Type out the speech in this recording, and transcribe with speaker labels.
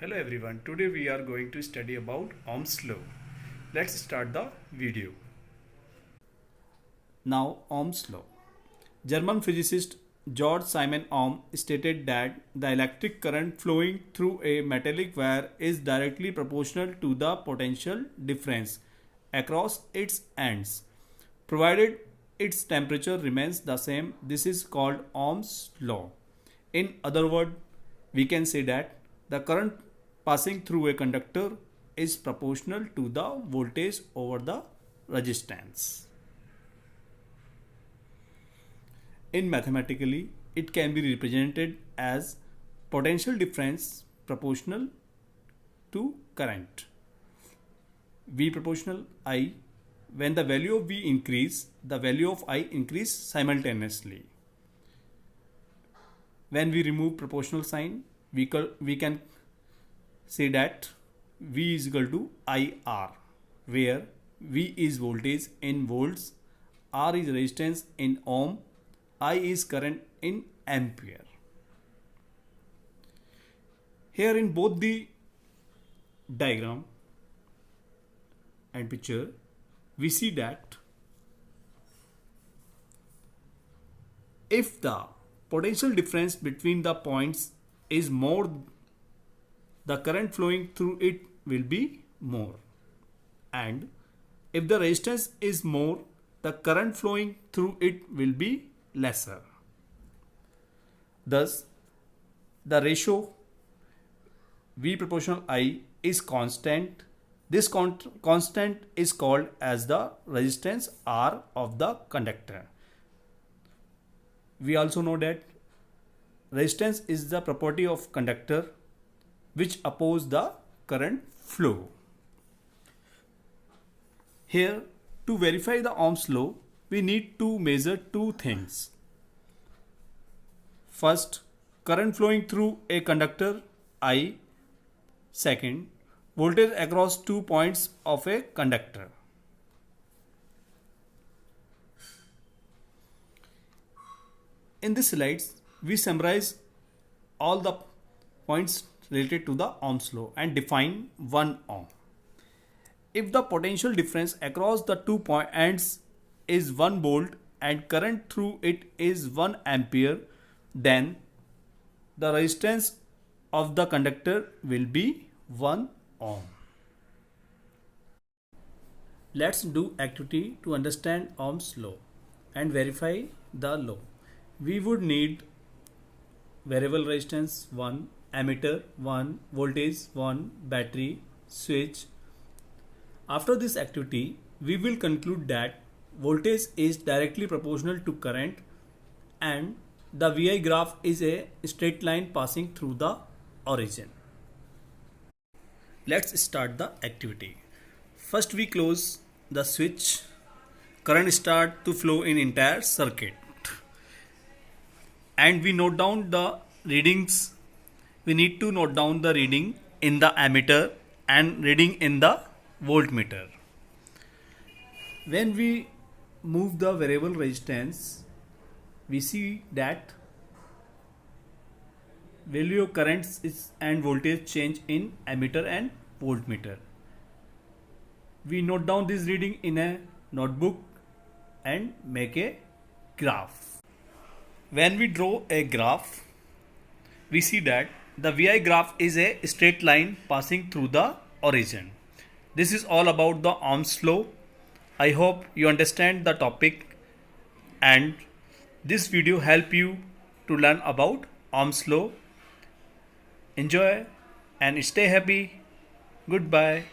Speaker 1: Hello everyone, today we are going to study about Ohm's law. Let's start the video. Now Ohm's law. German physicist George Simon Ohm stated that the electric current flowing through a metallic wire is directly proportional to the potential difference across its ends, provided its temperature remains the same. This is called Ohm's law. In other words, we can say that the current passing through a conductor is proportional to the voltage over the resistance. In mathematically, it can be represented as potential difference proportional to current. V proportional I. When the value of V increase, the value of I increase simultaneously. When we remove proportional sign, we can say that V is equal to IR, where V is voltage in volts, R is resistance in ohm, I is current in ampere. Here in both the diagram and picture, we see that if the potential difference between the points is more, the current flowing through it will be more, and if the resistance is more, the current flowing through it will be lesser. Thus, the ratio V proportional I is constant. This constant is called as the resistance R of the conductor. We also know that resistance is the property of conductor which oppose the current flow. Here, to verify the Ohm's law, we need to measure two things. First, current flowing through a conductor I. Second, voltage across 2 points of a conductor. In this slides, we summarize all the points related to the Ohm's law and define 1 ohm. If the potential difference across the 2 ends is 1 volt and current through it is 1 ampere, then the resistance of the conductor will be 1 ohm. Let's do activity to understand Ohm's law and verify the law. We would need variable resistance 1, ammeter 1, voltage 1, battery, switch. After this activity, we will conclude that voltage is directly proportional to current and the VI graph is a straight line passing through the origin. Let's start the activity. First, we close the switch. Current start to flow in entire circuit. And we note down the readings. We need to note down the reading in the ammeter and reading in the voltmeter. When we move the variable resistance, we see that value of currents and voltage change in ammeter and voltmeter. We note down this reading in a notebook and make a graph. When we draw a graph, we see that the VI graph is a straight line passing through the origin. This is all about the Ohm's law. I hope you understand the topic and this video help you to learn about Ohm's law. Enjoy and stay happy. Goodbye.